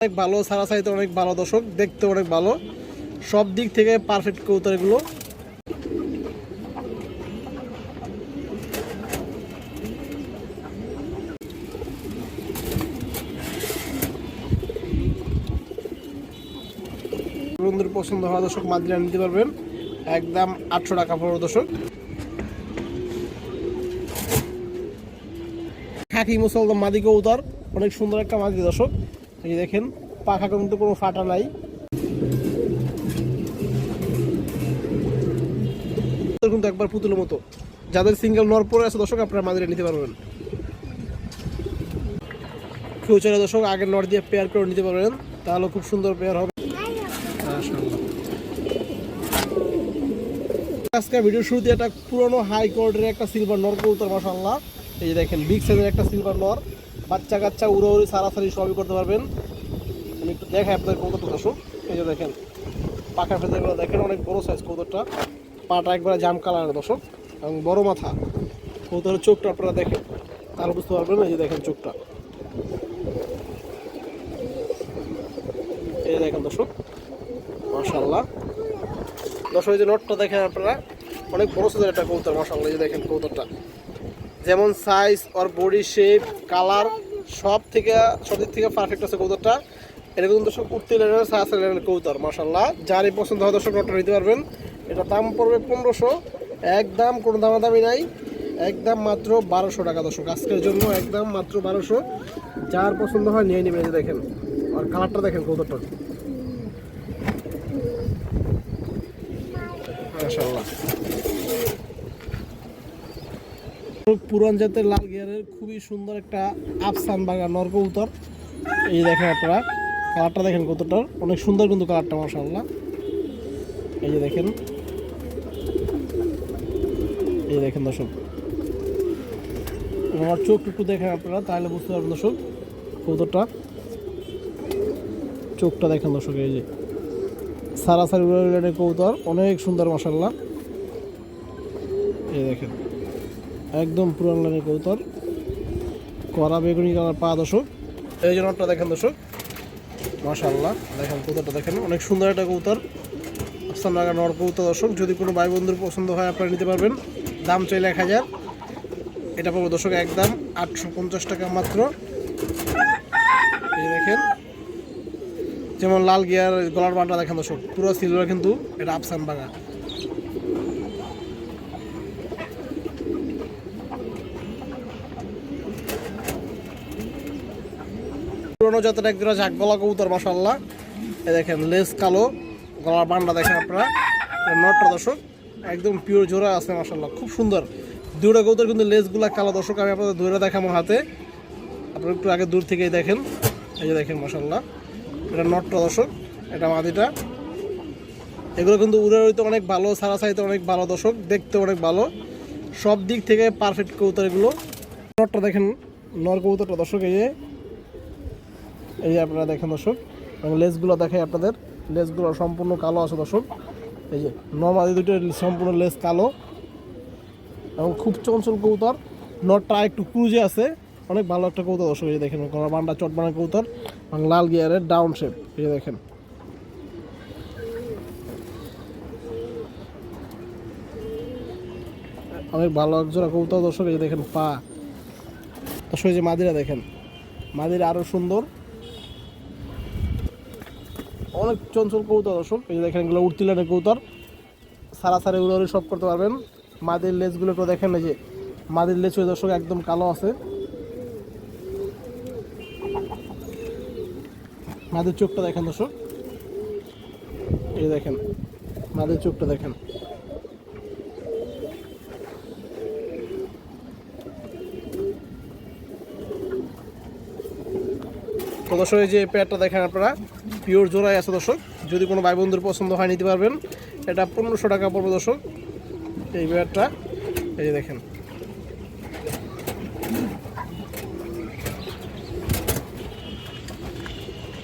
অনেক ভালো, সারা সাইতে অনেক ভালো দর্শক, দেখতে অনেক ভালো, সব দিক থেকে পারফেক্ট কবুতর এগুলো। বন্ধুর পছন্দ হওয়া দর্শক মাদিরা নিতে পারবেন, একদম 800 টাকা পড়বে দর্শক। খাকি মুসলমান মাদি কবুতর, অনেক সুন্দর একটা মাদি দর্শক। এই দেখেন পাখা কিন্তু কোনো ফাটা নাই, কিন্তু একবার পুতুলের মতো। যাদের সিঙ্গেল নর পরে আছে দর্শক আপনারা মাদিরা নিতে পারবেন। ফিউচারে দর্শক আগের নর দিয়ে পেয়ার করে নিতে পারবেন, তাহলে খুব সুন্দর পেয়ার হবে। আজকে ভিডিও শুরুতে একটা পুরনো হাই কোয়ালিটির একটা সিলভার নর কবুতর মাশাআল্লাহ। এই দেখেন বিগ সাইজের একটা সিলভার নর, বাচ্চা কাচ্চা উড়াউড়ি সারাসারি সবই করতে পারবেন। আমি একটু দেখাই আপনাদের কবুতরটা দর্শক। এই যে দেখেন পাখা ফেদারগুলো দেখেন, অনেক বড় সাইজ কবুতরটা, পাটা একবারে জাম কালারের দর্শক এবং বড় মাথা। কবুতরের চোখটা আপনারা দেখেন তাহলে বুঝতে পারবেন। এই যে দেখেন চোখটা, এই দেখেন দর্শক মাশাআল্লাহ। দর্শক এই যে নটটা দেখেন আপনারা, অনেক বড় সাইজের একটা কবুতর মাশাআল্লাহ। এই যে দেখেন কবুতরটা যেমন সাইজ আর বডি শেপ কালার সব দিক থেকে পারফেক্ট আছে কবুতরটা। এটা কিন্তু দর্শক উঠতে লেনের সাহা লেনের কবুতর মাশাআল্লাহ। যারই পছন্দ হয় দর্শক নটটা নিতে পারবেন। এটা দাম পড়বে 1500, একদম কোনো দামাদামি নাই, একদম মাত্র 1200 টাকা দর্শক আজকের জন্য, একদম মাত্র 1200। যার পছন্দ হয় নিয়ে নেবেন। এই যে দেখেন আর কালারটা দেখেন কবুতরটা মাশাআল্লাহ। পুরান জাতের লাল গিয়ারের খুবই সুন্দর একটা আফসান বাগা নর কবুতর। এই দেখেন আপনারা কালারটা দেখেন কবুতরটার, অনেক সুন্দর কিন্তু কালারটা মাশাআল্লাহ। এই যে দেখেন, এই দেখেন দর্শক আমার চোখ একটু দেখেন আপনারা তাহলে বুঝতে পারবেন দর্শক কবুতরটা চোখটা দেখেন দর্শক। এই যে সারাসারি উড়াউড়ি কবুতর, অনেক সুন্দর মাশাআল্লাহ। এই দেখেন একদম পুরান লাইনের কবুতর, কড়া বেগুনি কালার পা দর্শক। এই যে নটটা দেখেন দর্শক মাশাআল্লাহ, দেখেন কবুতরটা দেখেন, অনেক সুন্দর একটা কবুতর, আফসান বাগা নর কবুতর দর্শক। যদি কোনো ভাই বন্ধুর পছন্দ হয় আপনারা নিতে পারবেন, দাম চাইলে 1000, এটা পাবো দর্শক একদম 850 টাকা মাত্র। এই দেখেন যেমন লাল গিয়ার গলার বানটা দেখেন দর্শক, পুরো সিলভার কিন্তু এটা আফসান বাগা। পুরোনো জাতের একজোড়া ঝাঁক গলা কবুতর মাশাআল্লাহ। এই দেখেন লেস কালো, গলার বান্ডা দেখেন আপনারা, নটটা দর্শক একদম পিওর জোড়া আছে মাশাআল্লাহ, খুব সুন্দর। দুটো কবুতর কিন্তু লেসগুলা কালো দর্শক, আমি আপনাদের ধরে দেখাবো হাতে, আপনারা একটু আগে দূর থেকেই দেখেন। এই যে দেখেন মাশাআল্লাহ, এটা নটটা দর্শক, এটা মাদিটা। এগুলো কিন্তু উড়াউড়িতে অনেক ভালো, সারা সাইতে অনেক ভালো দর্শক, দেখতে অনেক ভালো, সব দিক থেকে পারফেক্ট কবুতর এগুলো। নটটা দেখেন নর কবুতরটা দর্শক, এই যে আপনারা দেখেন দর্শক, এবং লেসগুলো দেখাই আপনাদের, লেসগুলো সম্পূর্ণ কালো আছে দর্শক। এই যে নর্মালি দুটো সম্পূর্ণ লেস কালো এবং খুব চঞ্চল কবুতর। নটটা একটু ক্রুজে আছে, অনেক ভালো একটা কবুতর দর্শক। এই যে দেখেন গলার বান্ডা চটবানা কবুতর এবং লাল গিয়ারের ডাউন শেপ। এই যে দেখেন অনেক ভালো একজোড়া কবুতর দর্শক। এই যে দেখেন পা দর্শক, এই যে মাদিরা দেখেন, মাদিরা আরও সুন্দর, অনেক চঞ্চল কবুতর দর্শক। এই যে দেখেন এগুলো উঠতি লাইনের কবুতর, সারাসারি উড়াউড়ি সব করতে পারবেন। মাদির লেজগুলো একটু দেখেন, এই যে মাদির লেজ দর্শক একদম কালো আছে, মাদির চোখটা দেখেন দর্শক। এই দেখেন মাদির চোখটা দেখেন, তো দর্শক এই যে পেয়ারটা দেখেন আপনারা, পিওর জোড়াই আছে দর্শক। যদি কোনো ভাই বন্ধুর পছন্দ হয় নিতে পারবেন, এটা 1500 টাকা পড়বে দর্শক এই পেয়ারটা। এই যে দেখেন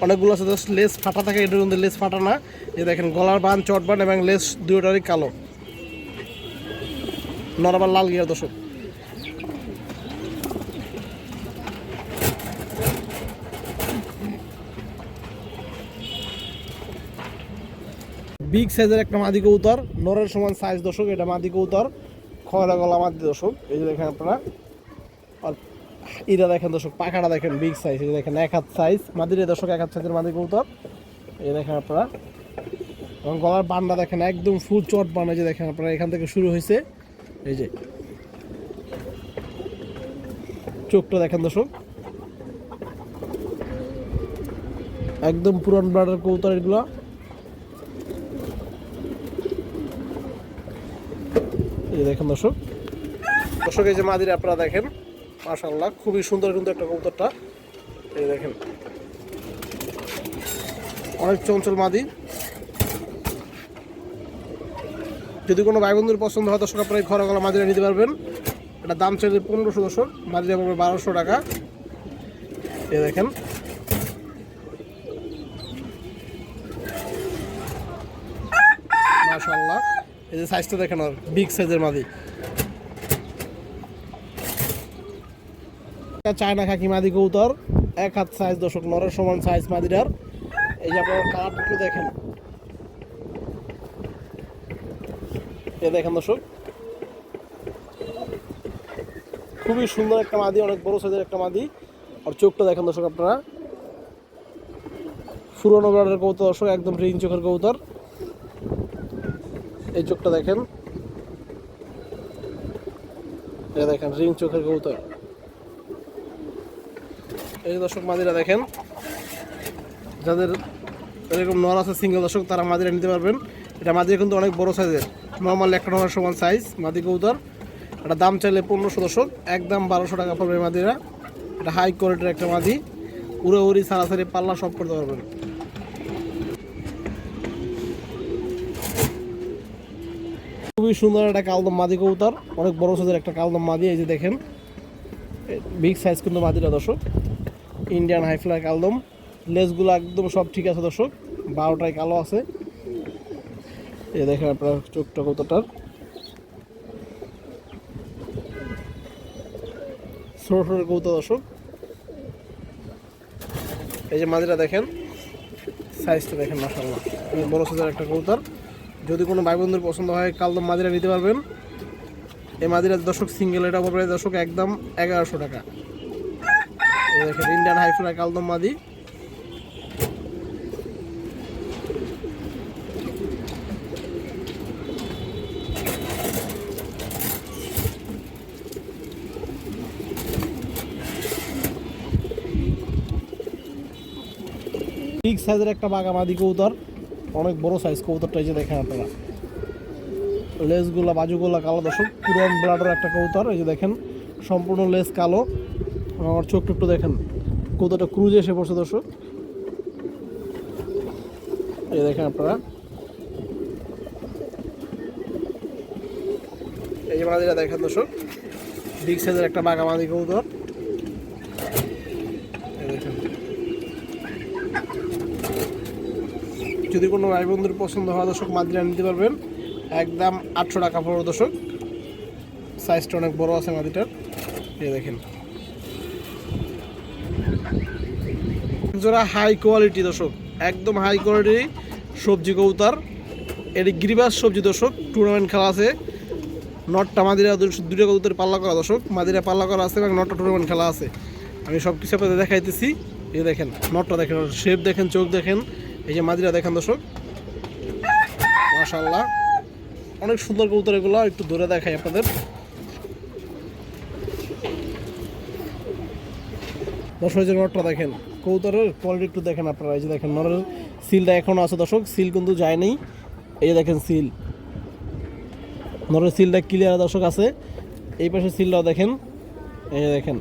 অনেকগুলো আছে, লেস ফাটা থাকে, এটার মধ্যে লেস ফাটা না। এই দেখেন গলার বান চটবান এবং লেস দুটোরই কালো, নরমাল লাল গিয়ার দর্শক। বিগ সাইজের একটা মাদি কবুতর, নরের সমান সাইজ দর্শক। এটা মাদি কবুতর, খয়রা গলা মাদি দর্শক। এই যে দেখেন আপনারা, আর এটা দেখেন দর্শক, পাখাটা দেখেন বিগ সাইজ। এই যে দেখেন 1 হাত সাইজ মাদিরে দর্শক, 1 হাত সাইজের মাদি কবুতর। এই দেখেন আপনারা, এবং গলার বান্ডা দেখেন একদম ফুল চট বান্ডা। যে দেখেন আপনারা, এখান থেকে শুরু হয়েছে। এই যে চোখটা দেখেন দর্শক, একদম পুরান ব্লাডের কবুতর এগুলো। এই দেখেন দর্শক, এই যে মাদিরা আপনারা দেখেন, মাশাআল্লাহ খুবই সুন্দর কিন্তু একটা কবুতরটা। এই দেখেন অনেক চঞ্চল মাদি। যদি কোনো ভাই বন্ধুর পছন্দ হয় দর্শক, আপনারা এই খয়রা গলা মাদিরা নিতে পারবেন। এটা দাম চাইলে 1500 দর্শক, মাদিরা পড়বে 1200 টাকা। এই দেখেন মাশাআল্লাহ, এই যে সাইজটা দেখেন, আর বিগ সাইজের মাদি। চায়না খাকি মাদি কবুতর, 1 হাত সাইজ দর্শক, নরের সমান সাইজ মাদিরার। এই যে আপনারা কালারটা একটু দেখেন, এই দেখেন দর্শক, খুবই সুন্দর একটা মাদি, অনেক বড় সাইজের একটা মাদি। আর চোখটা দেখেন দর্শক আপনারা, পুরোনো ব্লাডের কবুতর দর্শক, একদম রিং চোখের কবুতর। এই চোখটা দেখেন, এই দেখেন রিং চোখের কবুতর। এই দর্শক মাদিরা দেখেন, যাদের এরকম নর আছে সিঙ্গেল দর্শক, তারা মাদিরা নিতে পারবেন। এটা মাদিরা কিন্তু অনেক বড় সাইজের, নর্মাল একটা নরের সমান সাইজ মাদি কবুতর। এটা দাম চাইলে 1500 দর্শক, একদম 1200 টাকা পড়বে মাদিরা। এটা হাই কোয়ালিটির একটা মাদি, উড়ে উড়ি সারাসারি পাল্লা সব করতে পারবেন। খুবই সুন্দর একটা কালদম মাদি কবুতর, অনেক বড় সাইজের একটা কালদম মাদি। এই যে দেখেন বিগ সাইজ কিন্তু মাদিরা দর্শক, ইন্ডিয়ান হাইফ্লার কালদম। লেজগুলো একদম সব ঠিক আছে দর্শক, 12টায় কালো আছে। এই দেখেন আপনার চোখটা কবুতরটার, ছোট ছোট কবুতর দর্শক। এই যে মাদিরা দেখেন, সাইজটা দেখেন মাশাআল্লাহ, অনেক বড় সাইজের একটা কবুতর। যদি কোনো ভাই বন্ধুর পছন্দ হয় কালদম মাদিরা নিতে পারবেন। এই মাদিরা দর্শক সিঙ্গেল, এটা পড়বে দর্শক একদম 1100 টাকা। এই দেখেন ইন্ডিয়ান হাইফ্লাই কালদম মাদি। বিগ সাইজের একটা বাঘা মাদি কবুতর, অনেক বড় সাইজ কবুতরটা। এই যে দেখেন আপনারা, লেজগুলা বাজুগুলা কালো দর্শক, পুরান ব্লাডের একটা কবুতর। এই যে দেখেন সম্পূর্ণ লেজ কালো। আমার চোখটা একটু দেখেন, কবুতরটা ক্রুজে এসে পড়ছে দর্শক। এই দেখেন আপনারা, এই যে মাদিরা দেখেন দর্শক, বিগ সাইজের একটা বাঘা মাদি কবুতর। যদি কোনো ভাই বন্ধুর পছন্দ হয় দর্শক, মাদিরা নিতে পারবেন, একদম 800 টাকা পড়বে দর্শক। সাইজটা অনেক বড় আছে মাদিটার। এই দেখেন জোড়া হাই কোয়ালিটি দর্শক, একদম হাই কোয়ালিটি সবজি কবুতর। এটি গিরিবাস সবজি দর্শক, টুর্নামেন্ট খেলা আছে। নটটা মাদিরা দুটো কবুতর পাল্লা করা দর্শক, মাদিরা পাল্লা করা আছে এবং নটটা টুর্নামেন্ট খেলা আছে। আমি সব কিছু আপনাদের দেখাইতেছি। এই দেখেন নটটা দেখেন, শেপ দেখেন, চোখ দেখেন। এই যে মাদিরা দেখেন দর্শক, মাশাআল্লাহ অনেক সুন্দর কবুতর এগুলো। একটু ধরে দেখাই আপনাদের দর্শক। যে নটটা দেখেন, কবুতরের কোয়ালিটি একটু দেখেন আপনারা। এই যে দেখেন নরের সিলটা এখনও আছে দর্শক, সিল কিন্তু যায়নি। এই যে দেখেন সিল, নরের সিলটা ক্লিয়ার দর্শক আছে। এই পাশে সিলটাও দেখেন, এই যে দেখেন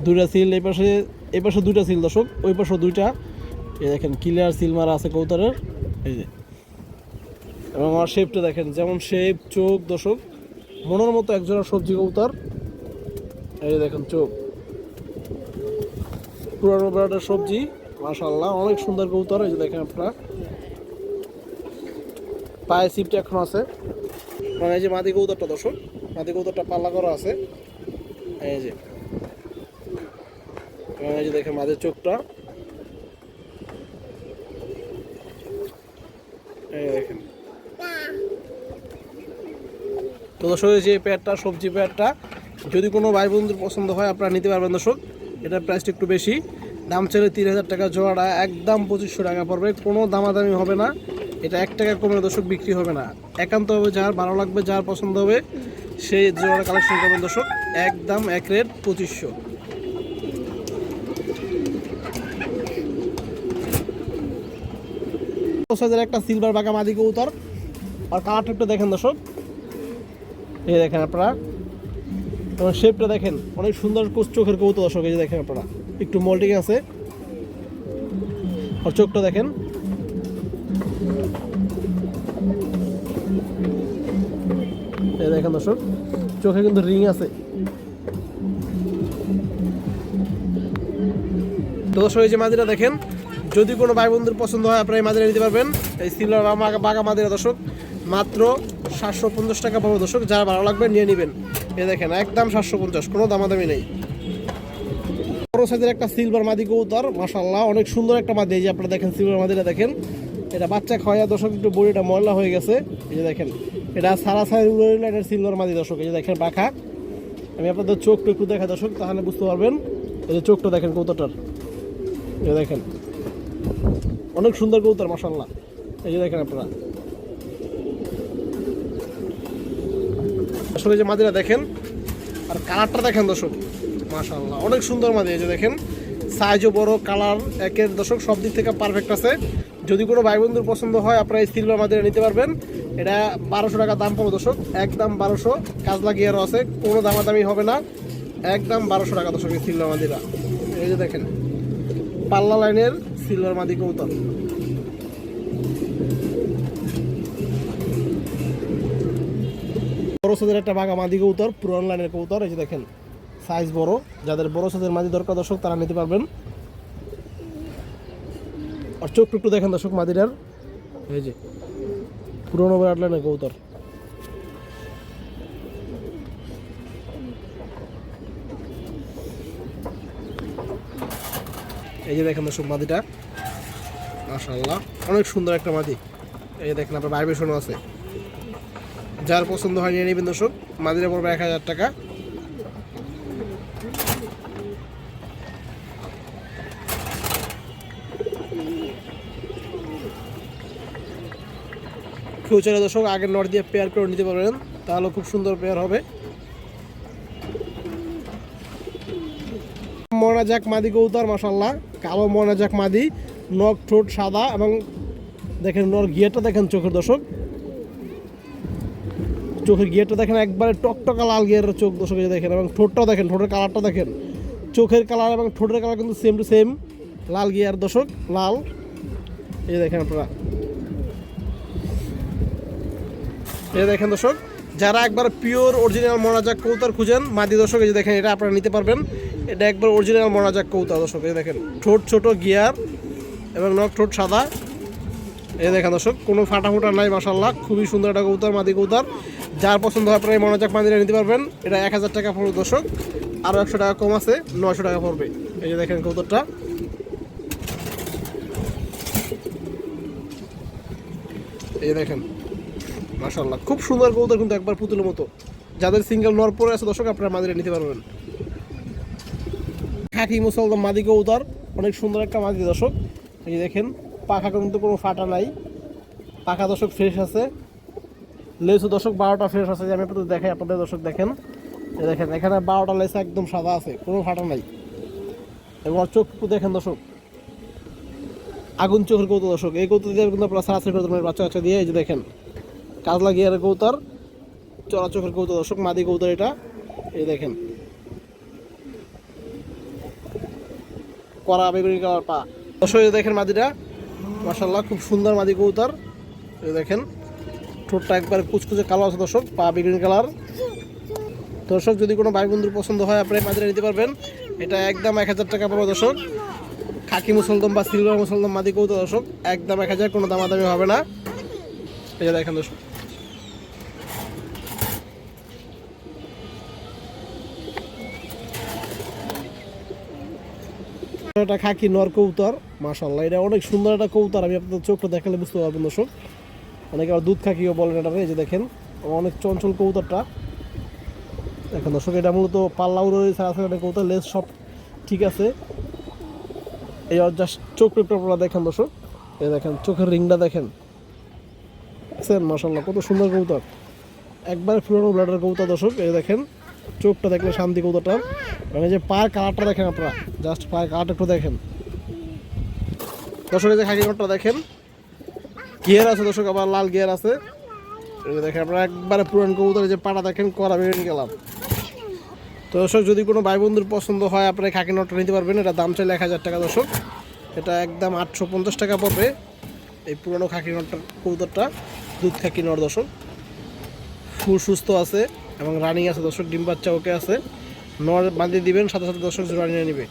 দুইটা সিল, এই পাশে দুইটা সিল দর্শক, ওই পাশেও দুইটা। এই দেখেন ক্লিয়ার সিল মারা আছে কবুতরের। এই যে এবং আমার শেপটা দেখেন, যেমন শেপ চোখ দর্শক, মনের মতো একজোড়া সবজি কবুতর। এই যে দেখেন চোখ, পুরানো ব্রাডের সবজি, মাশাআল্লাহ অনেক সুন্দর কবুতর। এই যে দেখেন আপনারা, পায়ে সিপটা এখন আছে। মানে এই যে মাদি কবুতরটা দর্শক, মাদি কবুতরটা পাল্লা করা আছে। এই যে দেখেন মাদির চোখটা, এই দেখেন দর্শক যে পেয়ারটা সবজি পেয়ারটা যদি কোনো ভাই বন্ধুর পছন্দ হয় আপনারা নিতে পারবেন দর্শক। এটার প্রাইসটা একটু বেশি, দাম চাইলে 3000 টাকা জোড়া, একদম 2500 টাকা পড়বে, কোনো দামাদামি হবে না। এটা 1 টাকা কমে দর্শক বিক্রি হবে না, একান্ত হবে যার ভালো লাগবে যার পছন্দ হবে সেই জোড়া কালেকশন করবেন দর্শক, একদম এক রেট 2500। একটা সিলভার বাঘা মাদি কবুতর, আর কালারটা একটু দেখেন দর্শক, এই দেখেন আপনারা, এবং শেপটা দেখেন অনেক সুন্দর চোখের কবুতর দর্শক। এই যে দেখেন আপনারা একটু মোল্ডিং আছে, আর চোখটা দেখেন, এই দেখেন দর্শক চোখে কিন্তু রিং আছে। তো দর্শক এই যে মাদিরা দেখেন, যদি কোনো ভাই বন্ধুর পছন্দ হয় আপনারা এই মাদিরা নিতে পারবেন। এই সিলভার বাঘা মাদিরা দর্শক মাত্র 750 টাকা পাবো দর্শক, যারা ভালো লাগবে নিয়ে নেবেন। এই দেখেন একদম 750, কোনো দামাদামি নেই। বড় সাইজের একটা সিলভার মাদি কবুতর, মাশাআল্লাহ অনেক সুন্দর একটা মাদি। এই যে আপনারা দেখেন সিলভার মাদিটা দেখেন, এটা বাচ্চা খাওয়া দর্শক, একটু বডিটা ময়লা হয়ে গেছে। এই যে দেখেন এটা সারা সাইজ উড়ে এটা সিলভার মাদি দর্শক। এই যে দেখেন পাখা, আমি আপনাদের চোখটা একটু দেখা দর্শক তাহলে বুঝতে পারবেন। এই যে চোখটা দেখেন কবুতরটার, এই যে দেখেন অনেক সুন্দর কবুতর মাশাআল্লাহ। এই যে দেখেন আপনারা আসলে যে মাদিরা দেখেন, আর কালারটা দেখেন দর্শক মাশাআল্লাহ অনেক সুন্দর মাদি। এই যে দেখেন সাইজও বড়, কালার একের দর্শক সব দিক থেকে পারফেক্ট আছে। যদি কোনো ভাই বন্ধুর পছন্দ হয় আপনারা এই সিলভার মাদিরা নিতে পারবেন। এটা 1200 টাকা দাম পাবো দর্শক, একদম 1200, কাজ লাগিয়ে আরও আছে, কোনো দামাদামি হবে না, একদম 1200 টাকা দর্শক এই সিলভার মাদিরা। এই যে দেখেন পাল্লা লাইনের সিলভার মাদি কবুতর। বড় সাইজের একটা বাঘা মাদি কবুতর, পুরান লাইনের কবুতর। এই যে দেখেন সাইজ বড়, যাদের বড় সাইজের মাদি দরকার দর্শক তারা নিতে পারবেন। আর চোখ একটু দেখেন দর্শক মাদিরার, এই যে পুরোনো ব্রাড লাইনের কবুতর। এই যে দেখেন দর্শক মাদিটা মাশাআল্লাহ অনেক সুন্দর একটা মাদি। এই যে দেখেন আপনার ভাইব্রেশনও আছে, যার পছন্দ হয় নিয়ে নেবেন দর্শক। মাদিরা পড়বে 1000 টাকা। ফিউচারে দর্শক আগের নট দিয়ে পেয়ার করে নিতে পারবেন, তাহলে খুব সুন্দর পেয়ার হবে। মনাজাক মাদি কবুতর মাশাআল্লাহ, কালো মনাজাক মাদি, নখ ঠোঁট সাদা, এবং দেখেন নর গিয়ারটা দেখেন চোখের দর্শক, চোখের গিয়ারটা দেখেন একবারে টকটকা লাল গিয়ারের চোখ দর্শক। দেখেন এবং ঠোঁটটাও দেখেন, ঠোঁটের কালারটা দেখেন, চোখের কালার এবং ঠোঁটের কালার কিন্তু same to same Lal gear দর্শক, লাল। এই দেখেন আপনারা, এই দেখেন দর্শক যারা একবার পিওর অরিজিনাল মনাজাক কবুতর খুঁজেন মাদি দর্শক, এই যে দেখেন এটা আপনারা নিতে পারবেন। এটা একবার অরিজিনাল মনাজাক কবুতর দর্শক। এই দেখেন ঠোঁট ছোট, গিয়ার এবং নখ ঠোঁট সাদা। এই দেখেন দর্শক কোনো ফাটা ফুটা নাই মাশাআল্লাহ, খুবই সুন্দর একটা কবুতর মাদি কবুতর। যার পছন্দ হয় আপনারা এই মনাজাক মাদিরা নিতে পারবেন। এটা 1000 টাকা পড়বে দর্শক, আরও 100 টাকা কম আছে, 900 টাকা পড়বে। এই যে দেখেন কবুতরটা, এই দেখেন মাশাআল্লাহ খুব সুন্দর কবুতর, কিন্তু একবার পুতুলের মতো। যাদের সিঙ্গেল নর পরে আছে দর্শক আপনারা মাদিরা নিতে পারবেন। খাকি মুসলমান মাদি কবুতর, অনেক সুন্দর একটা মাদি দর্শক। এই যে দেখেন পাখা কিন্তু কোনো ফাটা নাই, পাখা দর্শক ফ্রেশ আছে, লেসও দর্শক 12টা ফ্রেশ আছে। আমি আপনাদের দেখাই, আপনাদের দর্শক দেখেন, এই দেখেন এখানে 12টা লেস একদম সাদা আছে, কোনো ফাটা নাই। এবং চোখ দেখেন দর্শক আগুন চোখের কবুতর দর্শক। এই কবুতর দিয়ে কিন্তু আপনারা সারাসারি করে দেবেন বাচ্চা বাচ্চা দিয়ে। এই যে দেখেন কাজ লাগিয়ে আর কবুতর, চড়া চোখের কবুতর দর্শক, মাদি কবুতর এটা। এই দেখেন কড়া বেগুনি কালার পা দর্শক। এই দেখেন মাদিটা মাশাআল্লাহ খুব সুন্দর মাদি কবুতর। এই দেখেন ঠোঁটটা একবার কুচকুচে কালো আছে দর্শক, পা বেগুনি কালার দর্শক। যদি কোনো ভাই বন্ধুর পছন্দ হয় আপনি মাদিরা নিতে পারবেন। এটা একদম 1000 টাকা পড়বে দর্শক। খাকি মুসলদম বা সিলভার মুসলদম মাদি কবুতর দর্শক, একদম 1000, কোনো দামাদামি হবে না। এই যে দেখেন দর্শক এটা খাকি নর কবুতর মাশাআল্লাহ, এটা অনেক সুন্দর একটা কবুতর। আমি আপনাদের চোখটা দেখালে বুঝতে পারবেন দর্শক, অনেকে আবার দুধ খাকিও বলেন এটা। এই যে দেখেন অনেক চঞ্চল কবুতরটা। দেখেন দর্শক, এটা মূলত পাল্লাও রয়েছে, আছে কবুতর, লেজ সব ঠিক আছে। এই জাস্ট চোখ আপনারা দেখেন দর্শক, এই দেখেন চোখের রিংটা দেখেন, দেখছেন মাশাআল্লাহ কত সুন্দর কবুতর, একবার পুরোনো ব্লাডের কবুতর দর্শক। এই দেখেন চোখটা দেখলে শান্তি কবুতরটা, মানে যে পায়ের কালারটা দেখেন আপনারা, জাস্ট পায়ের কালারটা একটু দেখেন দর্শক। এই যে খাকি নটটা দেখেন, গিয়ার আছে দর্শক, আবার লাল গিয়ার আছে। এই যে দেখেন আপনারা একবারে পুরান কবুতর, যে পাটা দেখেন করা বেরিয়ে গেলাম। তো দর্শক যদি কোনো ভাই বন্ধুর পছন্দ হয় আপনারা খাকি নটটা নিতে পারবেন, এটা দাম চাইলে 1000 টাকা দর্শক, এটা একদম 850 টাকা পড়বে এই পুরনো খাকি নটটার কবুতরটা, দুধ খাকি নট দর্শক, ফুল সুস্থ আছে এবং রানিং আছে দর্শক, ডিম বাচ্চা ওকে আছে, নর বাঁধিয়ে দিবেন সাথে সাথে দর্শক জোড়া নিয়ে নেবে।